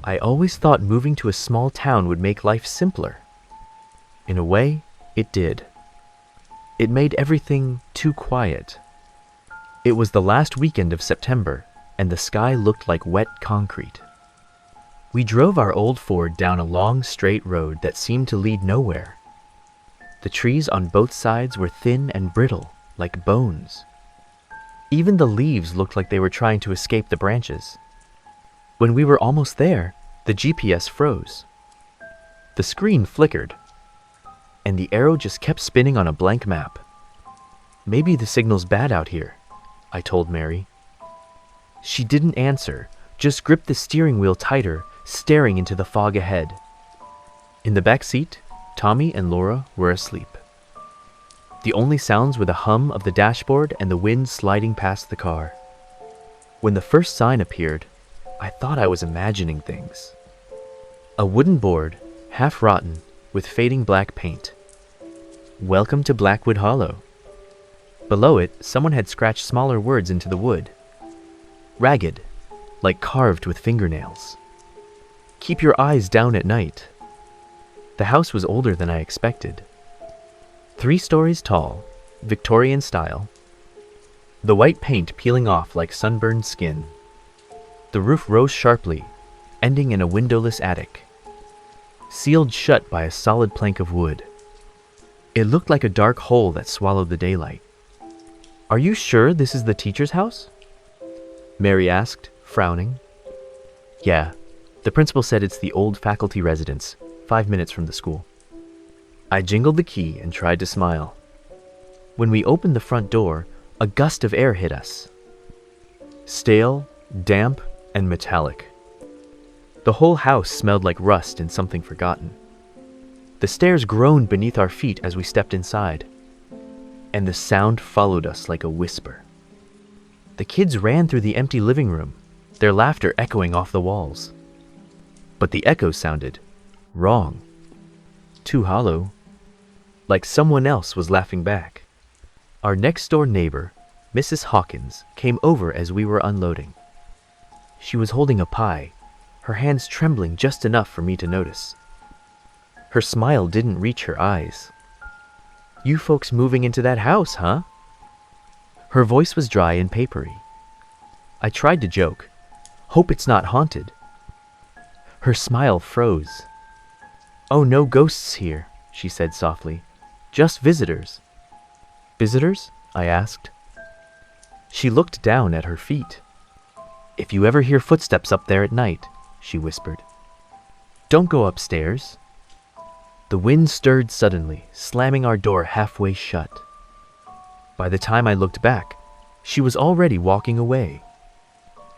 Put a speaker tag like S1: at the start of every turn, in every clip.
S1: I always thought moving to a small town would make life simpler. In a way, it did. It made everything too quiet. It was the last weekend of September, and the sky looked like wet concrete. We drove our old Ford down a long, straight road that seemed to lead nowhere. The trees on both sides were thin and brittle, like bones. Even the leaves looked like they were trying to escape the branches. When we were almost there, the GPS froze. The screen flickered, and the arrow just kept spinning on a blank map. Maybe the signal's bad out here, I told Mary. She didn't answer, just gripped the steering wheel tighter, staring into the fog ahead. In the back seat, Tommy and Laura were asleep. The only sounds were the hum of the dashboard and the wind sliding past the car. When the first sign appeared, I thought I was imagining things. A wooden board, half rotten, with fading black paint. Welcome to Blackwood Hollow. Below it, someone had scratched smaller words into the wood. Ragged, like carved with fingernails. Keep your eyes down at night. The house was older than I expected. 3 stories tall, Victorian style. The white paint peeling off like sunburned skin. The roof rose sharply, ending in a windowless attic, sealed shut by a solid plank of wood. It looked like a dark hole that swallowed the daylight. Are you sure this is the teacher's house? Mary asked, frowning. Yeah, the principal said it's the old faculty residence, 5 minutes from the school. I jingled the key and tried to smile. When we opened the front door, a gust of air hit us. Stale, damp, and metallic. The whole house smelled like rust and something forgotten. The stairs groaned beneath our feet as we stepped inside, and the sound followed us like a whisper. The kids ran through the empty living room, their laughter echoing off the walls. But the echo sounded wrong, too hollow, like someone else was laughing back. Our next-door neighbor, Mrs. Hawkins, came over as we were unloading. She was holding a pie, her hands trembling just enough for me to notice. Her smile didn't reach her eyes. You folks moving into that house, huh? Her voice was dry and papery. I tried to joke. Hope it's not haunted. Her smile froze. Oh, no ghosts here, she said softly. Just visitors. Visitors? I asked. She looked down at her feet. If you ever hear footsteps up there at night, she whispered, don't go upstairs. The wind stirred suddenly, slamming our door halfway shut. By the time I looked back, she was already walking away,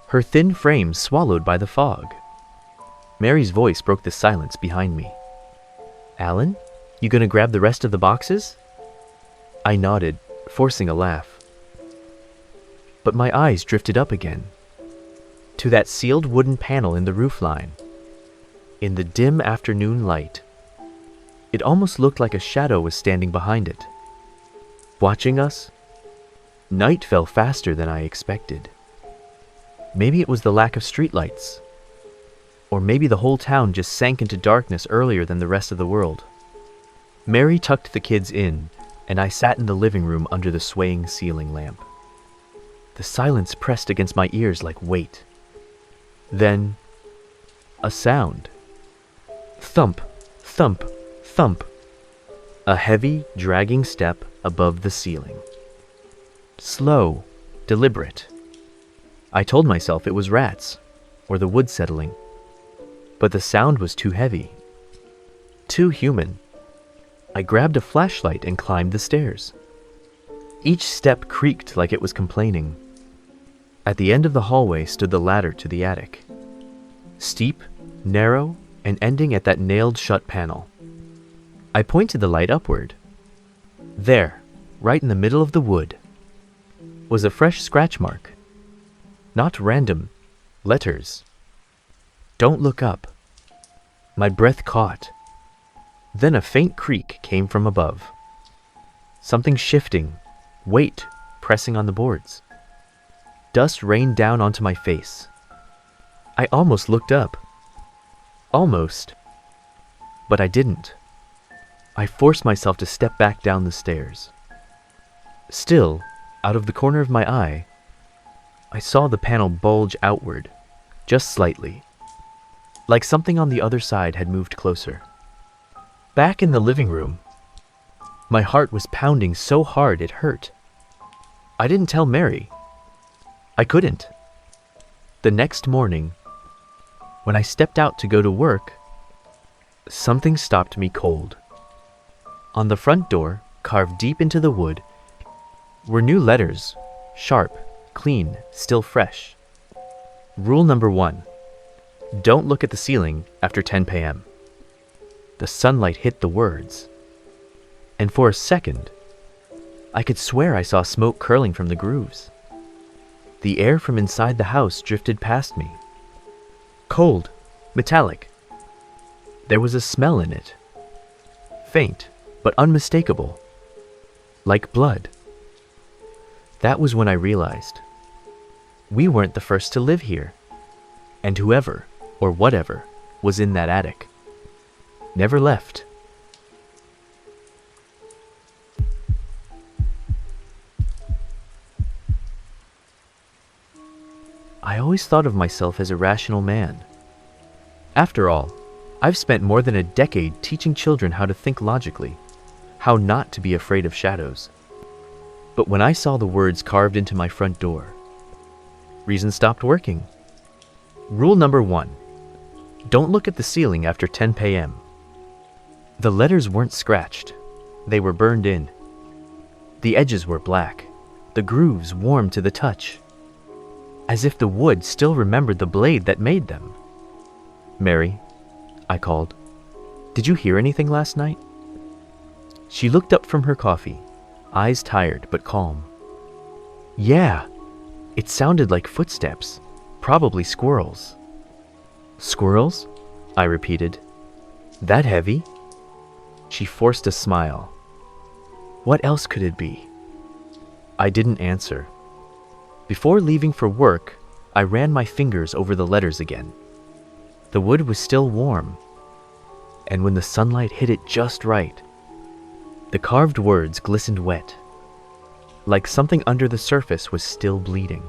S1: her thin frame swallowed by the fog. Mary's voice broke the silence behind me. Alan, you gonna grab the rest of the boxes? I nodded, forcing a laugh. But my eyes drifted up again, to that sealed wooden panel in the roofline. In the dim afternoon light, it almost looked like a shadow was standing behind it, watching us. Night fell faster than I expected. Maybe it was the lack of streetlights, or maybe the whole town just sank into darkness earlier than the rest of the world. Mary tucked the kids in, and I sat in the living room under the swaying ceiling lamp. The silence pressed against my ears like weight. Then, a sound. Thump, thump, thump. A heavy, dragging step above the ceiling. Slow, deliberate. I told myself it was rats, or the wood settling. But the sound was too heavy. Too human. I grabbed a flashlight and climbed the stairs. Each step creaked like it was complaining. At the end of the hallway stood the ladder to the attic. Steep, narrow, and ending at that nailed-shut panel. I pointed the light upward. There, right in the middle of the wood, was a fresh scratch mark. Not random, letters. Don't look up. My breath caught. Then a faint creak came from above. Something shifting, weight pressing on the boards. Dust rained down onto my face. I almost looked up. Almost. But I didn't. I forced myself to step back down the stairs. Still, out of the corner of my eye, I saw the panel bulge outward, just slightly, like something on the other side had moved closer. Back in the living room, my heart was pounding so hard it hurt. I didn't tell Mary. I couldn't. The next morning, when I stepped out to go to work, something stopped me cold. On the front door, carved deep into the wood, were new letters, sharp, clean, still fresh. Rule number 1. Don't look at the ceiling after 10 p.m. The sunlight hit the words, and for a second, I could swear I saw smoke curling from the grooves. The air from inside the house drifted past me. Cold, metallic. There was a smell in it. Faint, but unmistakable. Like blood. That was when I realized we weren't the first to live here, and whoever, or whatever, was in that attic never left. I always thought of myself as a rational man. After all, I've spent more than a decade teaching children how to think logically, how not to be afraid of shadows. But when I saw the words carved into my front door, reason stopped working. Rule number 1. Don't look at the ceiling after 10 p.m. The letters weren't scratched. They were burned in. The edges were black, the grooves warm to the touch, as if the wood still remembered the blade that made them. Mary, I called, did you hear anything last night? She looked up from her coffee, eyes tired but calm. Yeah, it sounded like footsteps, probably squirrels. Squirrels? I repeated. That heavy? She forced a smile. What else could it be? I didn't answer. Before leaving for work, I ran my fingers over the letters again. The wood was still warm, and when the sunlight hit it just right, the carved words glistened wet, like something under the surface was still bleeding.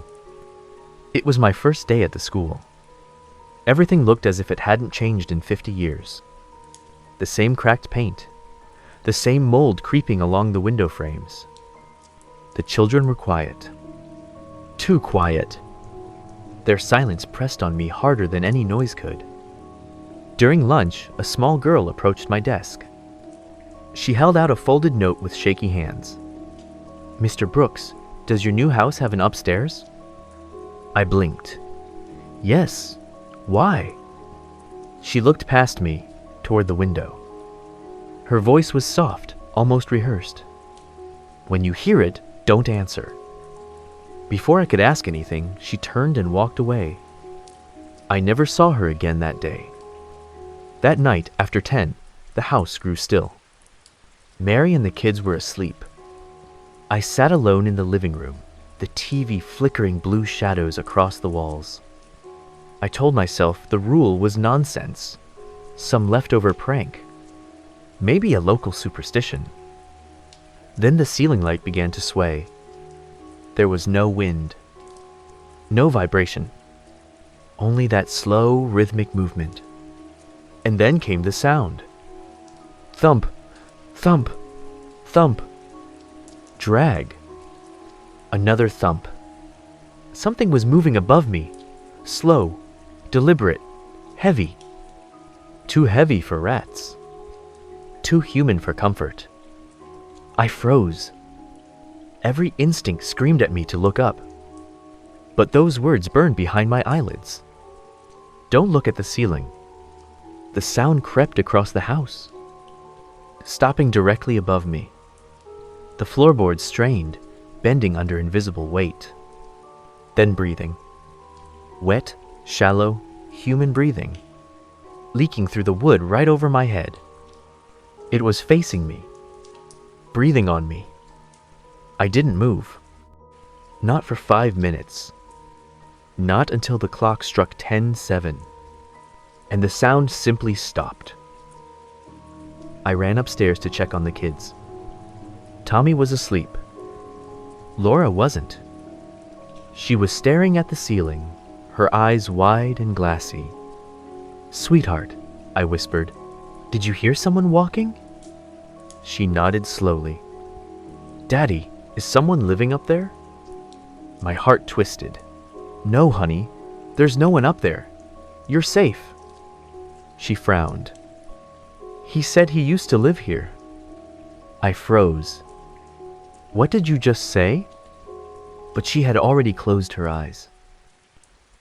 S1: It was my first day at the school. Everything looked as if it hadn't changed in 50 years. The same cracked paint, the same mold creeping along the window frames. The children were quiet. Too quiet. Their silence pressed on me harder than any noise could. During lunch, a small girl approached my desk. She held out a folded note with shaky hands. Mr. Brooks, does your new house have an upstairs? I blinked. Yes. Why? She looked past me, toward the window. Her voice was soft, almost rehearsed. When you hear it, don't answer. Before I could ask anything, she turned and walked away. I never saw her again that day. That night, after 10, the house grew still. Mary and the kids were asleep. I sat alone in the living room, the TV flickering blue shadows across the walls. I told myself the rule was nonsense, some leftover prank, maybe a local superstition. Then the ceiling light began to sway. There was no wind, no vibration, only that slow, rhythmic movement. And then came the sound. Thump, thump, thump. Drag. Another thump. Something was moving above me, slow, deliberate, heavy. Too heavy for rats. Too human for comfort. I froze. Every instinct screamed at me to look up. But those words burned behind my eyelids. Don't look at the ceiling. The sound crept across the house, stopping directly above me. The floorboards strained, bending under invisible weight. Then breathing. Wet, shallow, human breathing, leaking through the wood right over my head. It was facing me, breathing on me. I didn't move. Not for 5 minutes. Not until the clock struck 10:07. and the sound simply stopped. I ran upstairs to check on the kids. Tommy was asleep. Laura wasn't. She was staring at the ceiling, her eyes wide and glassy. "Sweetheart," I whispered, "did you hear someone walking?" She nodded slowly. "Daddy, is someone living up there?" My heart twisted. "No, honey, there's no one up there. You're safe." She frowned. "He said he used to live here." I froze. "What did you just say?" But she had already closed her eyes.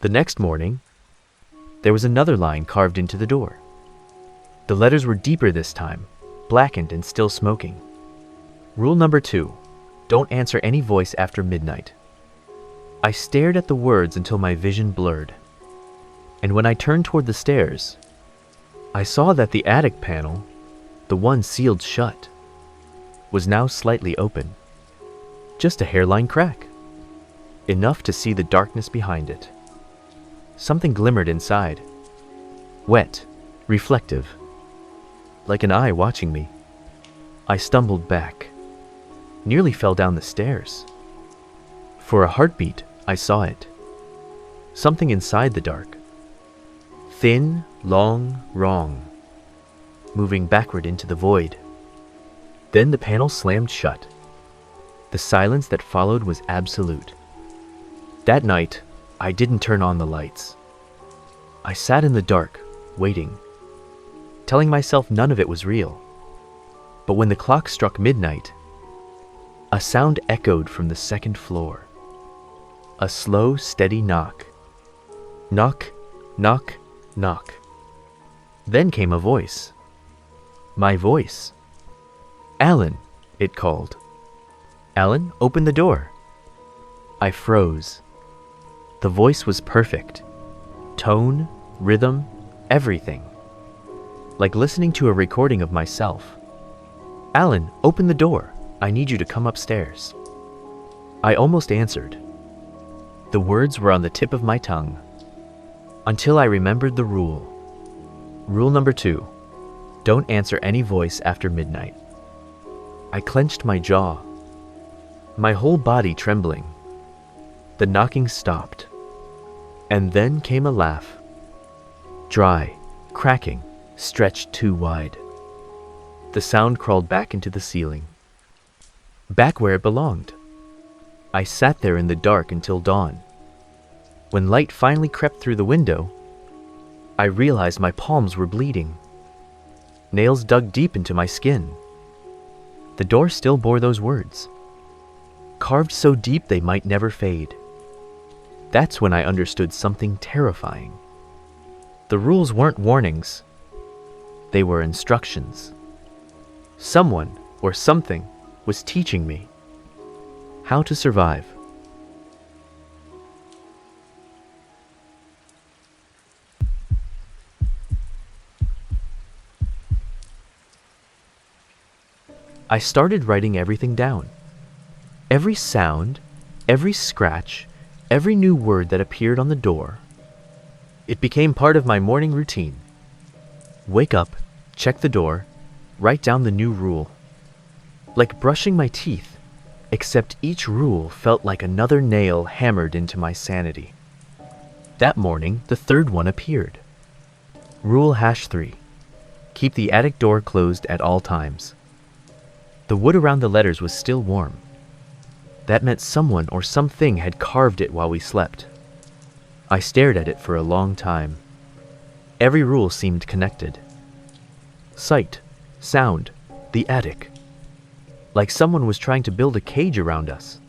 S1: The next morning, there was another line carved into the door. The letters were deeper this time, blackened and still smoking. Rule number 2, don't answer any voice after midnight. I stared at the words until my vision blurred. And when I turned toward the stairs, I saw that the attic panel, the one sealed shut, was now slightly open. Just a hairline crack. Enough to see the darkness behind it. Something glimmered inside. Wet, reflective, like an eye watching me. I stumbled back, nearly fell down the stairs. For a heartbeat, I saw it. Something inside the dark. Thin, long, wrong, moving backward into the void. Then the panel slammed shut. The silence that followed was absolute. That night, I didn't turn on the lights. I sat in the dark, waiting, telling myself none of it was real. But when the clock struck midnight, a sound echoed from the second floor. A slow, steady knock. Knock, knock, knock. Then came a voice. My voice. "Alan," it called. "Alan, open the door." I froze. The voice was perfect. Tone, rhythm, everything. Like listening to a recording of myself. "Alan, open the door. I need you to come upstairs." I almost answered. The words were on the tip of my tongue. Until I remembered the rule. Rule number 2, don't answer any voice after midnight. I clenched my jaw, my whole body trembling. The knocking stopped. And then came a laugh. Dry, cracking, stretched too wide. The sound crawled back into the ceiling. Back where it belonged. I sat there in the dark until dawn. When light finally crept through the window, I realized my palms were bleeding. Nails dug deep into my skin. The door still bore those words, carved so deep they might never fade. That's when I understood something terrifying. The rules weren't warnings. They were instructions. Someone or something was teaching me how to survive. I started writing everything down. Every sound, every scratch, every new word that appeared on the door. It became part of my morning routine. Wake up, check the door, write down the new rule. Like brushing my teeth, except each rule felt like another nail hammered into my sanity. That morning, the third one appeared. Rule #3. Keep the attic door closed at all times. The wood around the letters was still warm. That meant someone or something had carved it while we slept. I stared at it for a long time. Every rule seemed connected. Sight, sound, the attic. Like someone was trying to build a cage around us,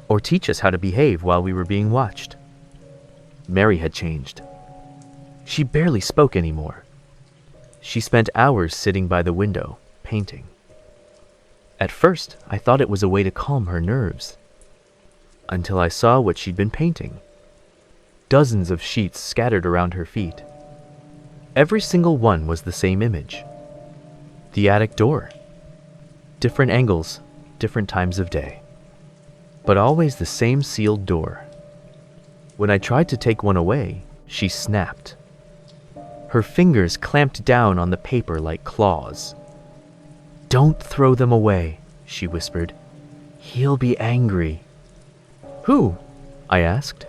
S1: or teach us how to behave while we were being watched. Mary had changed. She barely spoke anymore. She spent hours sitting by the window, painting. At first, I thought it was a way to calm her nerves, until I saw what she'd been painting. Dozens of sheets scattered around her feet. Every single one was the same image. The attic door. Different angles, different times of day. But always the same sealed door. When I tried to take one away, she snapped. Her fingers clamped down on the paper like claws. "Don't throw them away," she whispered. "He'll be angry." "Who?" I asked.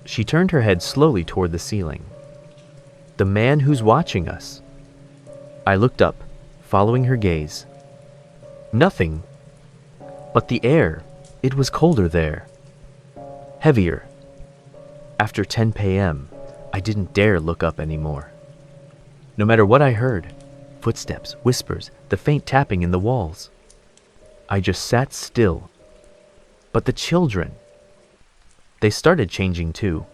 S1: She turned her head slowly toward the ceiling. "The man who's watching us." I looked up, following her gaze. Nothing. But the air, it was colder there. Heavier. After 10 p.m., I didn't dare look up anymore. No matter what I heard, footsteps, whispers, the faint tapping in the walls, I just sat still. But the children, they started changing too.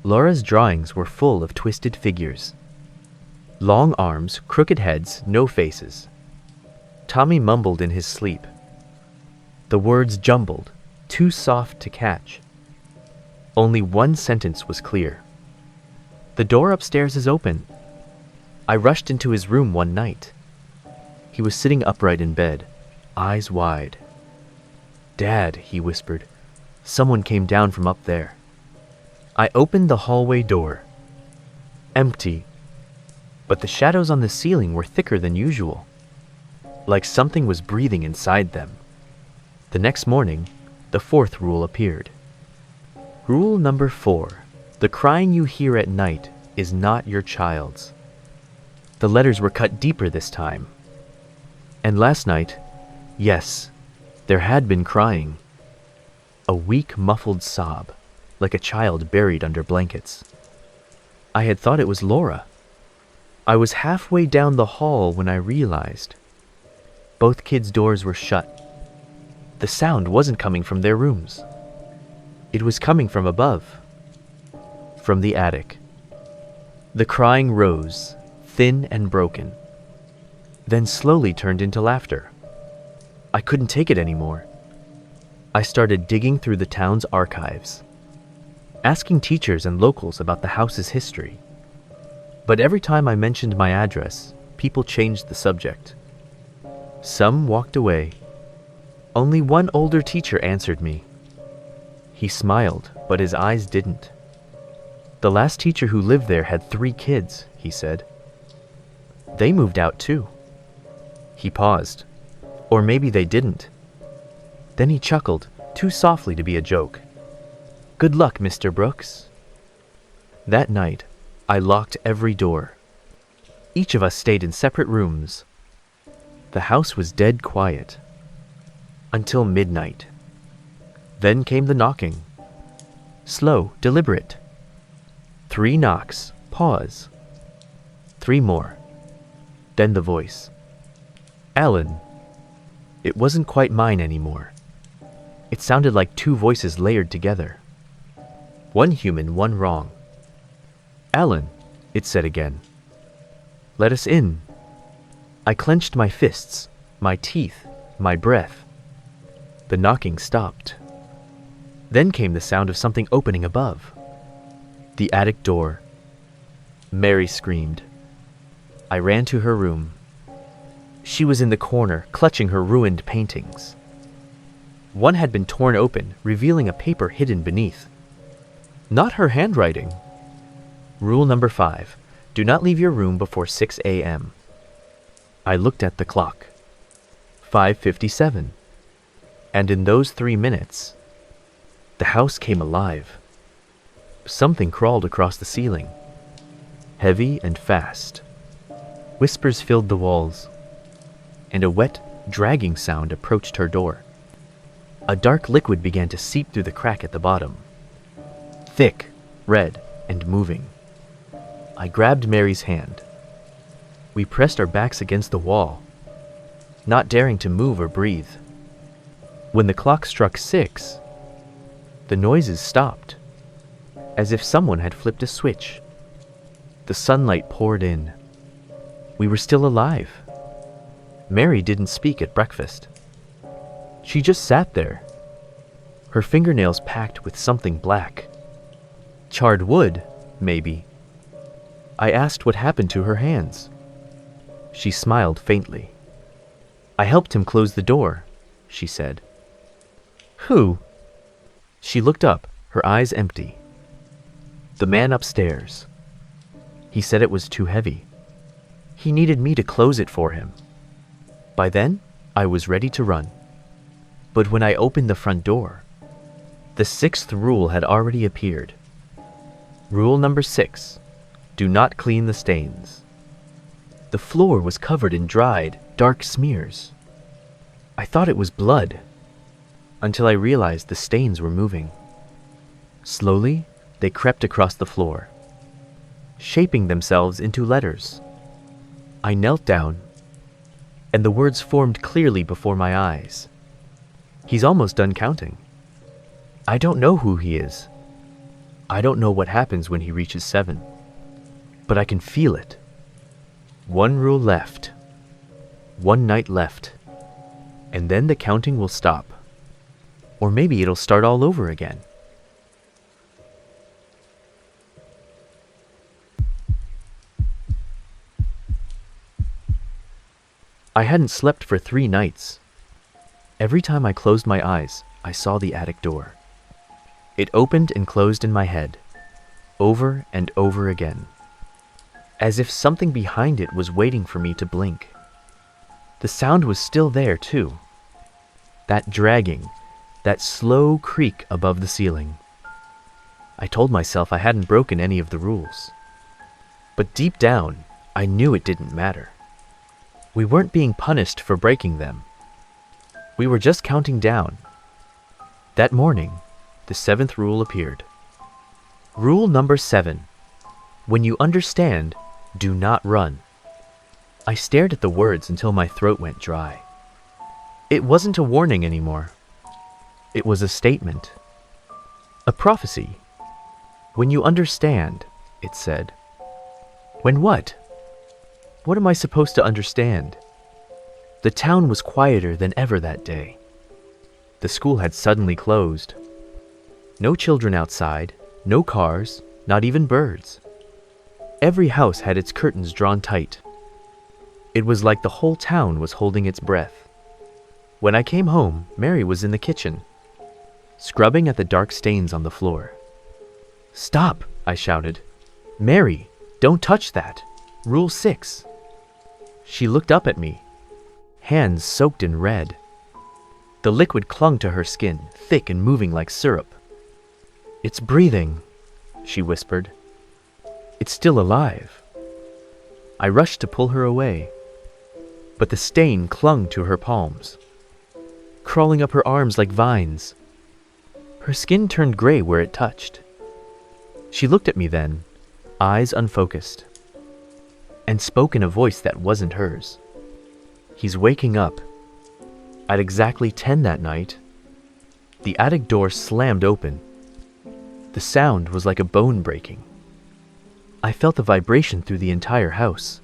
S1: Laura's drawings were full of twisted figures. Long arms, crooked heads, no faces. Tommy mumbled in his sleep. The words jumbled, too soft to catch. Only one sentence was clear. "The door upstairs is open." I rushed into his room one night. He was sitting upright in bed, eyes wide. "Dad," he whispered, "someone came down from up there." I opened the hallway door. Empty. But the shadows on the ceiling were thicker than usual, like something was breathing inside them. The next morning, the fourth rule appeared. Rule number 4. The crying you hear at night is not your child's. The letters were cut deeper this time. And last night, yes, there had been crying. A weak, muffled sob, like a child buried under blankets. I had thought it was Laura. I was halfway down the hall when I realized both kids' doors were shut. The sound wasn't coming from their rooms. It was coming from above, from the attic. The crying rose, thin and broken, then slowly turned into laughter. I couldn't take it anymore. I started digging through the town's archives, asking teachers and locals about the house's history. But every time I mentioned my address, people changed the subject. Some walked away. Only one older teacher answered me. He smiled, but his eyes didn't. The last teacher who lived there had 3 kids, he said. They moved out too. He paused. Or maybe they didn't. Then he chuckled, too softly to be a joke. "Good luck, Mr. Brooks." That night, I locked every door. Each of us stayed in separate rooms. The house was dead quiet. Until midnight. Then came the knocking. Slow, deliberate. 3 knocks, pause. 3 more. Then the voice. "Alan." It wasn't quite mine anymore. It sounded like 2 voices layered together. One human, one wrong. "Alan," it said again. "Let us in." I clenched my fists, my teeth, my breath. The knocking stopped. Then came the sound of something opening above. The attic door. Mary screamed. I ran to her room. She was in the corner, clutching her ruined paintings. One had been torn open, revealing a paper hidden beneath. Not her handwriting. Rule number 5. Do not leave your room before 6 a.m. I looked at the clock. 5:57. And in those 3 minutes, the house came alive. Something crawled across the ceiling. Heavy and fast. Whispers filled the walls, and a wet, dragging sound approached her door. A dark liquid began to seep through the crack at the bottom. Thick, red, and moving. I grabbed Mary's hand. We pressed our backs against the wall, not daring to move or breathe. When the clock struck 6, the noises stopped, as if someone had flipped a switch. The sunlight poured in. We were still alive. Mary didn't speak at breakfast. She just sat there, her fingernails packed with something black. Charred wood, maybe. I asked what happened to her hands. She smiled faintly. "I helped him close the door," she said. "Who?" She looked up, her eyes empty. "The man upstairs." He said it was too heavy. He needed me to close it for him. By then, I was ready to run. But when I opened the front door, the sixth rule had already appeared. Rule number 6, do not clean the stains. The floor was covered in dried, dark smears. I thought it was blood, until I realized the stains were moving. Slowly, they crept across the floor, shaping themselves into letters. I knelt down, and the words formed clearly before my eyes. He's almost done counting. I don't know who he is. I don't know what happens when he reaches 7. But I can feel it. 1 rule left. 1 night left. And then the counting will stop. Or maybe it'll start all over again. I hadn't slept for 3 nights. Every time I closed my eyes, I saw the attic door. It opened and closed in my head, over and over again, as if something behind it was waiting for me to blink. The sound was still there, too. That dragging, that slow creak above the ceiling. I told myself I hadn't broken any of the rules. But deep down, I knew it didn't matter. We weren't being punished for breaking them. We were just counting down. That morning, the 7th rule appeared. Rule number 7. When you understand, do not run. I stared at the words until my throat went dry. It wasn't a warning anymore. It was a statement. A prophecy. When you understand, it said. When what? What am I supposed to understand? The town was quieter than ever that day. The school had suddenly closed. No children outside, no cars, not even birds. Every house had its curtains drawn tight. It was like the whole town was holding its breath. When I came home, Mary was in the kitchen, scrubbing at the dark stains on the floor. "Stop!" I shouted. "Mary, don't touch that. Rule 6. She looked up at me, hands soaked in red. The liquid clung to her skin, thick and moving like syrup. "It's breathing," she whispered. "It's still alive." I rushed to pull her away, but the stain clung to her palms, crawling up her arms like vines. Her skin turned gray where it touched. She looked at me then, eyes unfocused, and spoke in a voice that wasn't hers. "He's waking up." At exactly 10 that night, the attic door slammed open. The sound was like a bone breaking. I felt the vibration through the entire house.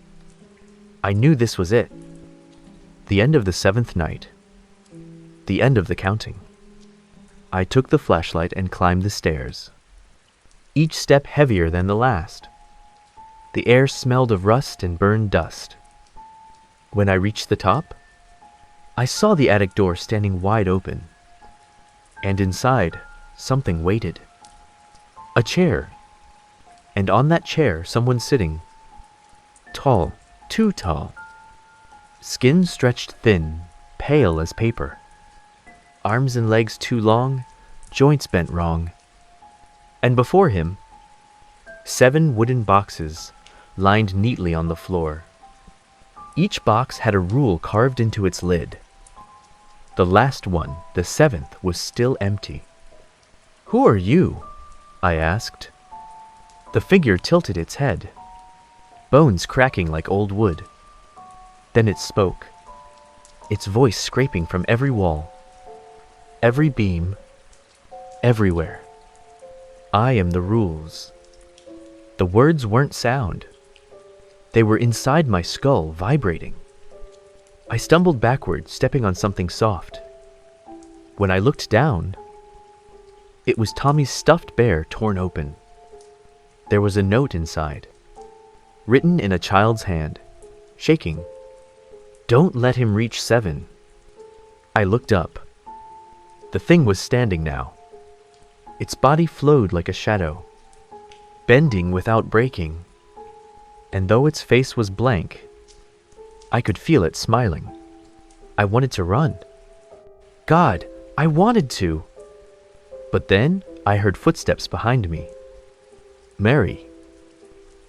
S1: I knew this was it. The end of the 7th night. The end of the counting. I took the flashlight and climbed the stairs, each step heavier than the last. The air smelled of rust and burned dust. When I reached the top, I saw the attic door standing wide open. And inside, something waited. A chair. And on that chair, someone sitting. Tall, too tall. Skin stretched thin, pale as paper. Arms and legs too long, joints bent wrong. And before him, 7 wooden boxes lined neatly on the floor. Each box had a rule carved into its lid. The last one, the 7th, was still empty. "Who are you?" I asked. The figure tilted its head, bones cracking like old wood. Then it spoke, its voice scraping from every wall, every beam, everywhere. "I am the rules." The words weren't sound. They were inside my skull, vibrating. I stumbled backward, stepping on something soft. When I looked down, it was Tommy's stuffed bear torn open. There was a note inside, written in a child's hand, shaking. "Don't let him reach 7." I looked up. The thing was standing now. Its body flowed like a shadow, bending without breaking. and though its face was blank, I could feel it smiling. I wanted to run. God, I wanted to. But then I heard footsteps behind me. Mary.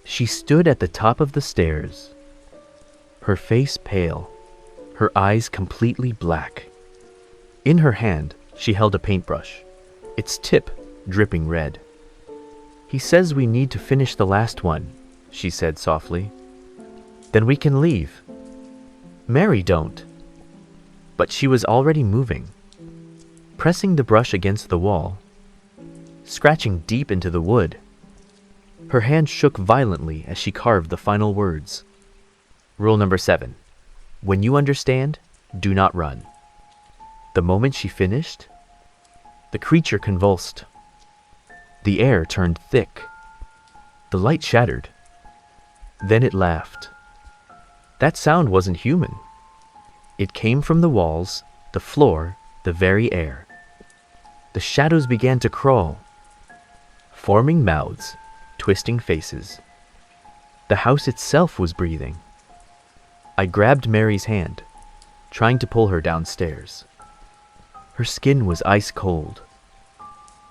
S1: She stood at the top of the stairs, her face pale, her eyes completely black. In her hand, she held a paintbrush, its tip dripping red. He says we need to finish the last one, she said softly. Then we can leave. Mary, don't. But she was already moving, pressing the brush against the wall, scratching deep into the wood. Her hand shook violently as she carved the final words. Rule number 7. When you understand, do not run. The moment she finished, the creature convulsed. The air turned thick. The light shattered. Then it laughed. That sound wasn't human. It came from the walls, the floor, the very air. The shadows began to crawl, forming mouths, twisting faces. The house itself was breathing. I grabbed Mary's hand, trying to pull her downstairs. Her skin was ice cold.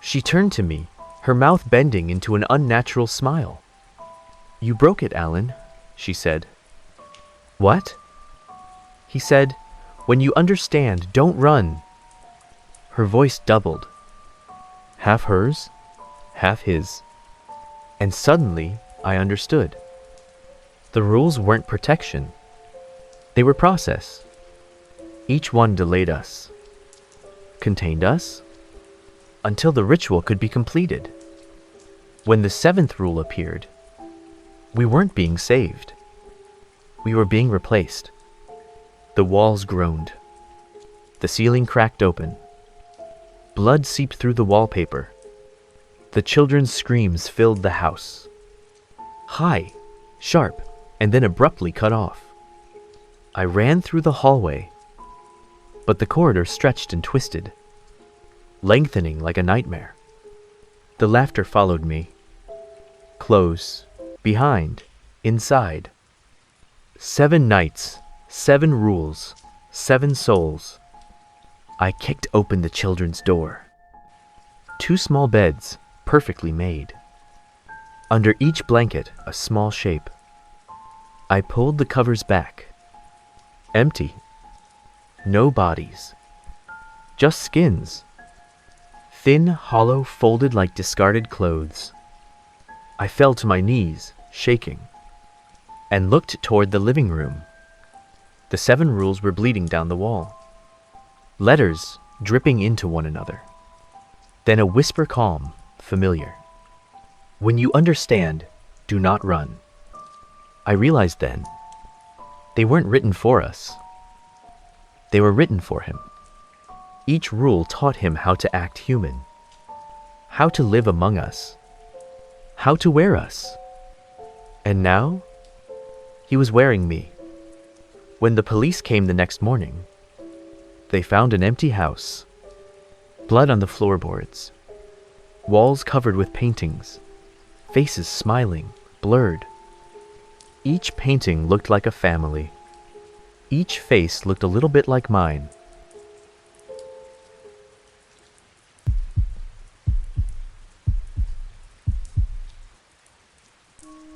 S1: She turned to me, her mouth bending into an unnatural smile. You broke it, Alan, she said. What? He said, when you understand, don't run. Her voice doubled. Half hers, half his. And suddenly, I understood. The rules weren't protection. They were process. Each one delayed us, contained us, until the ritual could be completed. When the 7th rule appeared, we weren't being saved. We were being replaced. The walls groaned. The ceiling cracked open. Blood seeped through the wallpaper. The children's screams filled the house. High, sharp, and then abruptly cut off. I ran through the hallway, but the corridor stretched and twisted, lengthening like a nightmare. The laughter followed me. Close, behind, inside. 7 nights, 7 rules, 7 souls. I kicked open the children's door. 2 small beds, perfectly made. Under each blanket, a small shape. I pulled the covers back. Empty. No bodies. Just skins. Thin, hollow, folded like discarded clothes. I fell to my knees, shaking, and looked toward the living room. The 7 rules were bleeding down the wall. Letters dripping into one another. Then a whisper calm, familiar. When you understand, do not run. I realized then, they weren't written for us. They were written for him. Each rule taught him how to act human, how to live among us, how to wear us. And now, he was wearing me. When the police came the next morning, they found an empty house, blood on the floorboards, walls covered with paintings, faces smiling, blurred. Each painting looked like a family. Each face looked a little bit like mine.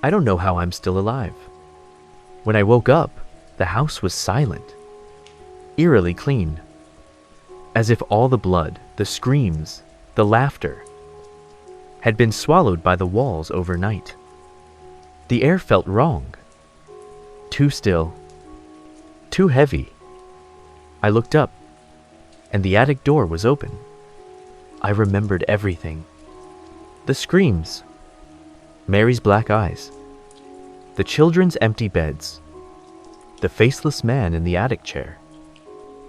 S1: I don't know how I'm still alive. When I woke up, the house was silent, eerily clean, as if all the blood, the screams, the laughter, had been swallowed by the walls overnight. The air felt wrong, too still, too heavy. I looked up, and the attic door was open. I remembered everything. The screams, Mary's black eyes, the children's empty beds, the faceless man in the attic chair.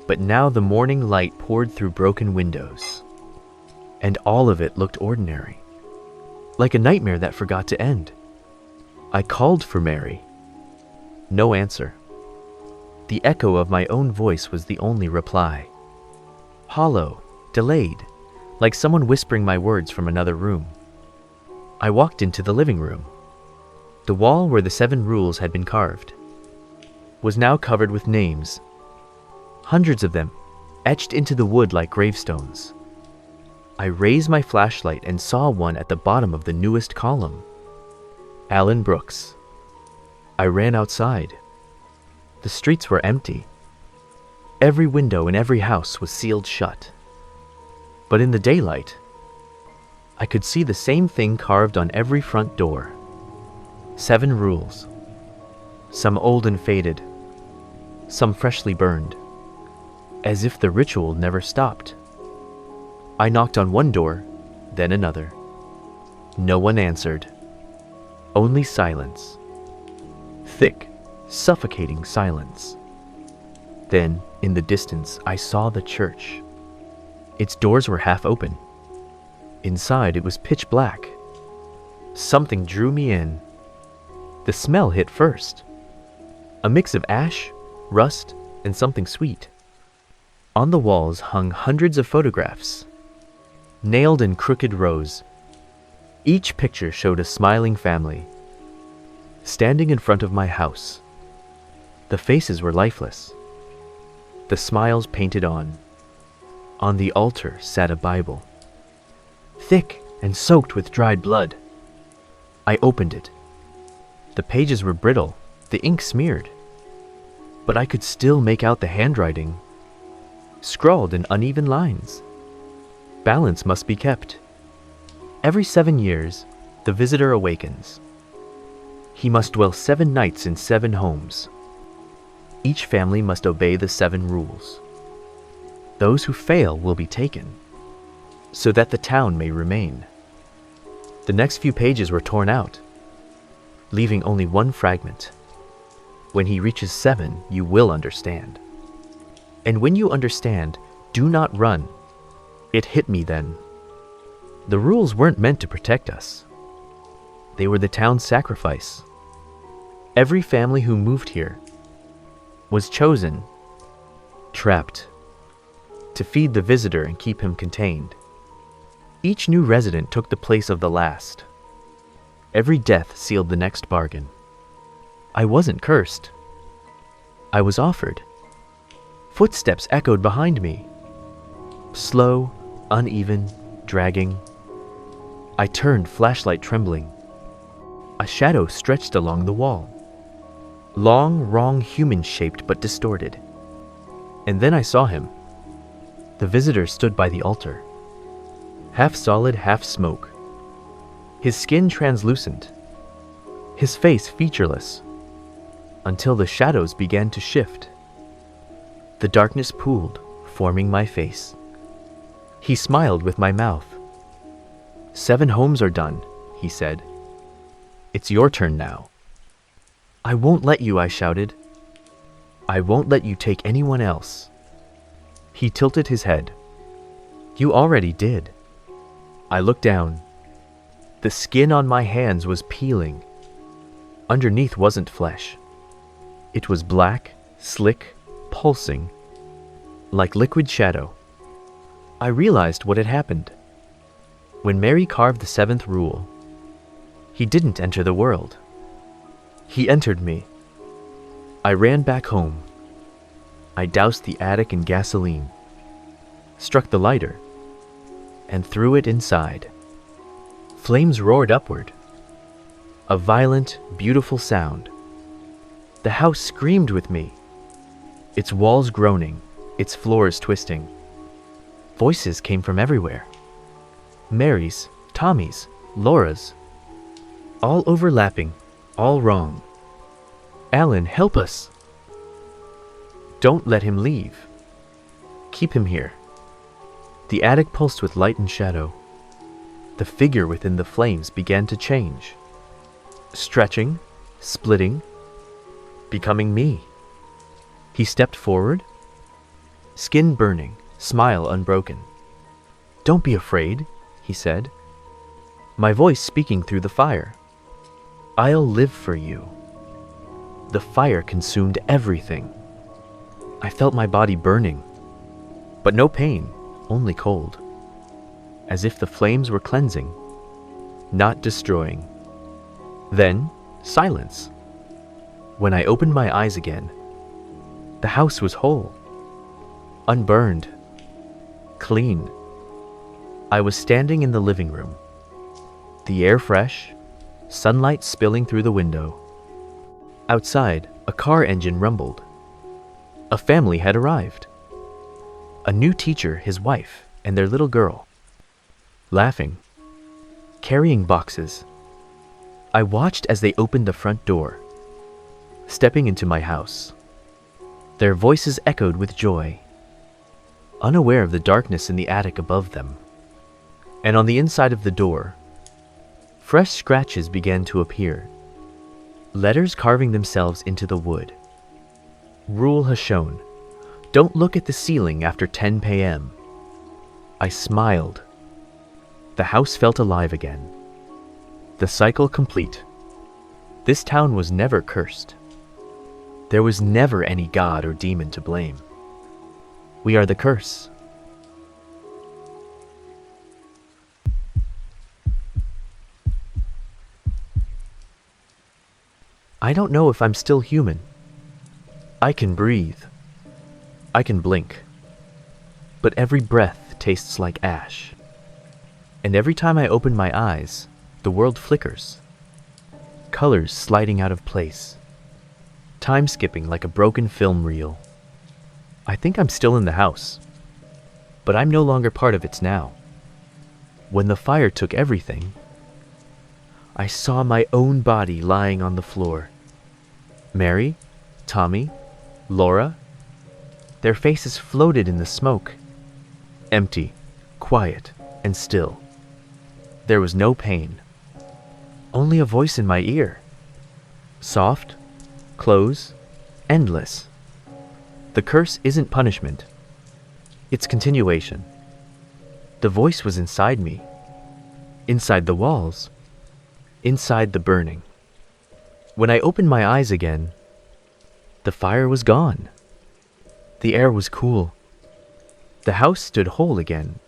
S1: But now the morning light poured through broken windows, and all of it looked ordinary, like a nightmare that forgot to end. I called for Mary. No answer. The echo of my own voice was the only reply. Hollow, delayed, like someone whispering my words from another room. I walked into the living room. The wall where the 7 rules had been carved was now covered with names, hundreds of them, etched into the wood like gravestones. I raised my flashlight and saw one at the bottom of the newest column. Alan Brooks. I ran outside. The streets were empty. Every window in every house was sealed shut. But in the daylight, I could see the same thing carved on every front door. 7 rules. Some old and faded, some freshly burned, as if the ritual never stopped. I knocked on one door, then another. No one answered. Only silence. Thick, suffocating silence. Then, in the distance, I saw the church. Its doors were half open. Inside, it was pitch black. Something drew me in. The smell hit first. A mix of ash, rust, and something sweet. On the walls hung hundreds of photographs, nailed in crooked rows. Each picture showed a smiling family, standing in front of my house. The faces were lifeless, the smiles painted on. On the altar sat a Bible, thick and soaked with dried blood. I opened it. The pages were brittle, the ink smeared, but I could still make out the handwriting, scrawled in uneven lines. Balance must be kept. Every 7 years, the visitor awakens. He must dwell 7 nights in 7 homes. Each family must obey the 7 rules. Those who fail will be taken, so that the town may remain. The next few pages were torn out, leaving only one fragment. When he reaches 7, you will understand. And when you understand, do not run. It hit me then. The rules weren't meant to protect us. They were the town's sacrifice. Every family who moved here was chosen, trapped, to feed the visitor and keep him contained. Each new resident took the place of the last. Every death sealed the next bargain. I wasn't cursed. I was offered. Footsteps echoed behind me. Slow, uneven, dragging. I turned, flashlight trembling. A shadow stretched along the wall. Long, wrong, human-shaped but distorted. And then I saw him. The visitor stood by the altar. Half solid, half smoke. His skin translucent. His face featureless. Until the shadows began to shift. The darkness pooled, forming my face. He smiled with my mouth. 7 homes are done, he said. It's your turn now. I won't let you, I shouted. I won't let you take anyone else. He tilted his head. You already did. I looked down. The skin on my hands was peeling. Underneath wasn't flesh. It was black, slick, pulsing, like liquid shadow. I realized what had happened. When Mary carved the 7th rule, he didn't enter the world. He entered me. I ran back home. I doused the attic in gasoline, struck the lighter, and threw it inside. Flames roared upward. A violent, beautiful sound. The house screamed with me, its walls groaning, its floors twisting. Voices came from everywhere. Mary's, Tommy's, Laura's. All overlapping, all wrong. Alan, help us. Don't let him leave. Keep him here. The attic pulsed with light and shadow. The figure within the flames began to change. Stretching, splitting, becoming me. He stepped forward, skin burning, smile unbroken. Don't be afraid, he said, my voice speaking through the fire. I'll live for you. The fire consumed everything. I felt my body burning, but no pain, only cold, as if the flames were cleansing, not destroying. Then silence. When I opened my eyes again, the house was whole, unburned, clean. I was standing in the living room, the air fresh, sunlight spilling through the window. Outside, a car engine rumbled. A family had arrived. A new teacher, his wife, and their little girl. Laughing, carrying boxes. I watched as they opened the front door, stepping into my house. Their voices echoed with joy, unaware of the darkness in the attic above them. And on the inside of the door, fresh scratches began to appear, letters carving themselves into the wood. Rule has shown, don't look at the ceiling after 10 p.m. I smiled. The house felt alive again. The cycle complete. This town was never cursed. There was never any god or demon to blame. We are the curse. I don't know if I'm still human. I can breathe. I can blink. But every breath tastes like ash. And every time I open my eyes, the world flickers. Colors sliding out of place. Time skipping like a broken film reel. I think I'm still in the house. But I'm no longer part of it now. When the fire took everything, I saw my own body lying on the floor. Mary, Tommy, Laura, their faces floated in the smoke. Empty, quiet, and still. There was no pain. Only a voice in my ear. Soft, close, endless. The curse isn't punishment. It's continuation. The voice was inside me. Inside the walls. Inside the burning. When I opened my eyes again, the fire was gone. The air was cool. The house stood whole again.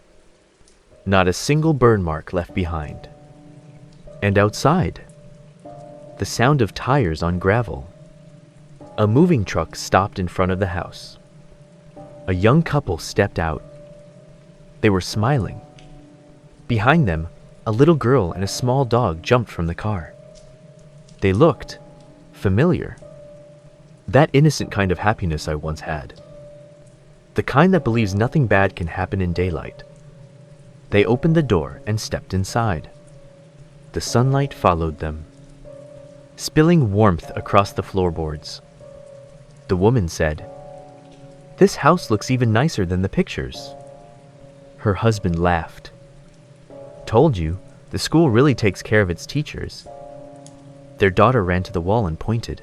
S1: Not a single burn mark left behind. And outside, the sound of tires on gravel. A moving truck stopped in front of the house. A young couple stepped out. They were smiling. Behind them, a little girl and a small dog jumped from the car. They looked familiar. That innocent kind of happiness I once had. The kind that believes nothing bad can happen in daylight. They opened the door and stepped inside. The sunlight followed them, spilling warmth across the floorboards. The woman said, "This house looks even nicer than the pictures." Her husband laughed. "Told you, the school really takes care of its teachers." Their daughter ran to the wall and pointed.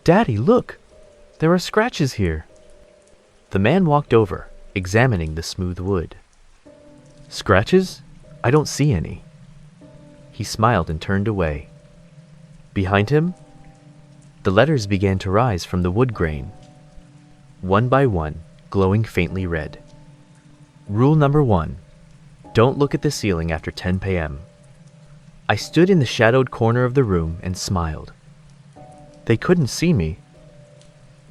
S1: "Daddy, look! There are scratches here." The man walked over, examining the smooth wood. "Scratches? I don't see any." He smiled and turned away. Behind him, the letters began to rise from the wood grain, one by one, glowing faintly red. Rule number 1, don't look at the ceiling after 10 p.m. I stood in the shadowed corner of the room and smiled. They couldn't see me,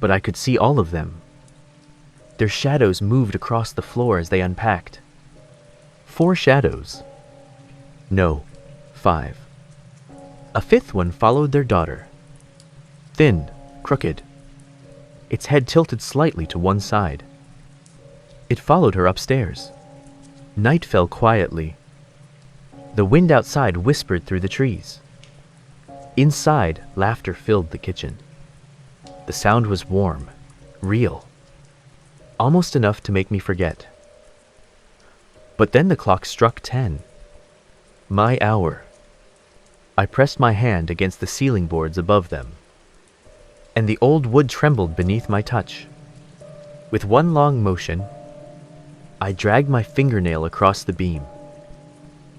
S1: but I could see all of them. Their shadows moved across the floor as they unpacked. 4 shadows. No, 5. A 5th one followed their daughter. Thin, crooked. Its head tilted slightly to one side. It followed her upstairs. Night fell quietly. The wind outside whispered through the trees. Inside, laughter filled the kitchen. The sound was warm, real, almost enough to make me forget. But then the clock struck 10. My hour. I pressed my hand against the ceiling boards above them, and the old wood trembled beneath my touch. With one long motion, I dragged my fingernail across the beam.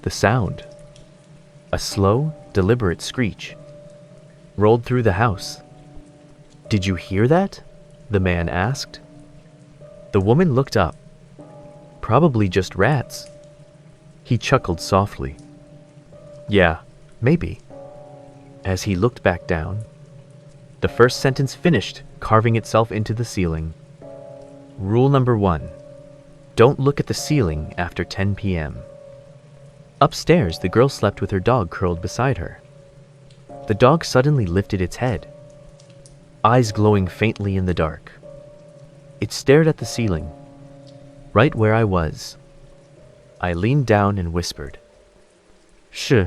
S1: The sound, a slow, deliberate screech, rolled through the house. "Did you hear that?" the man asked. The woman looked up. "Probably just rats." He chuckled softly. "Yeah, maybe." As he looked back down, the first sentence finished, carving itself into the ceiling. Rule number 1. Don't look at the ceiling after 10 p.m. Upstairs, the girl slept with her dog curled beside her. The dog suddenly lifted its head, eyes glowing faintly in the dark. It stared at the ceiling, right where I was. I leaned down and whispered, "Shh."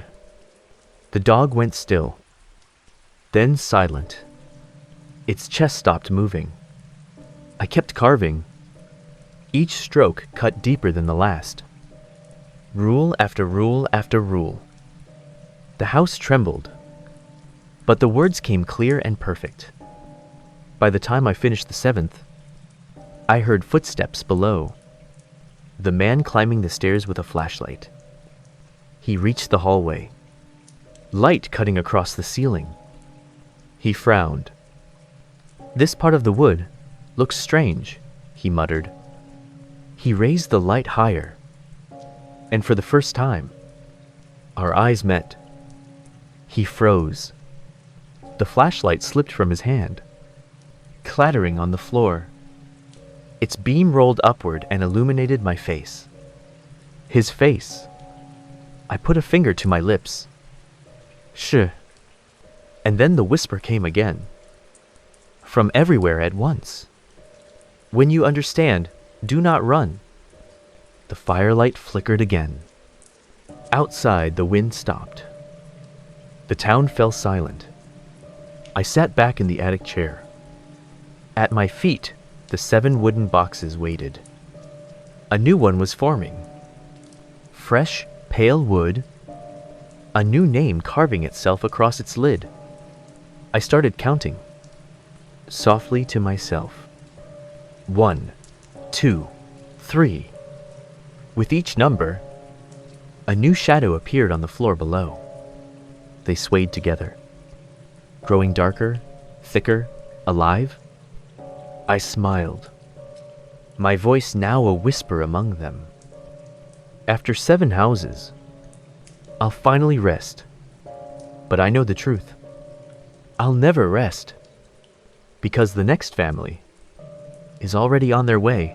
S1: The dog went still, then silent. Its chest stopped moving. I kept carving. Each stroke cut deeper than the last. Rule after rule after rule. The house trembled, but the words came clear and perfect. By the time I finished the 7th, I heard footsteps below. The man climbing the stairs with a flashlight. He reached the hallway, light cutting across the ceiling. He frowned. "This part of the wood looks strange," he muttered. He raised the light higher, and for the first time, our eyes met. He froze. The flashlight slipped from his hand, clattering on the floor. Its beam rolled upward and illuminated my face. His face. I put a finger to my lips. "Shh." And then the whisper came again, from everywhere at once. "When you understand, do not run." The firelight flickered again. Outside, the wind stopped. The town fell silent. I sat back in the attic chair. At my feet, the 7 wooden boxes waited. A new one was forming. Fresh, pale wood, a new name carving itself across its lid. I started counting, softly to myself. 1, 2, 3. With each number, a new shadow appeared on the floor below. They swayed together, growing darker, thicker, alive. I smiled, my voice now a whisper among them. After 7 houses, I'll finally rest. But I know the truth. I'll never rest, because the next family is already on their way.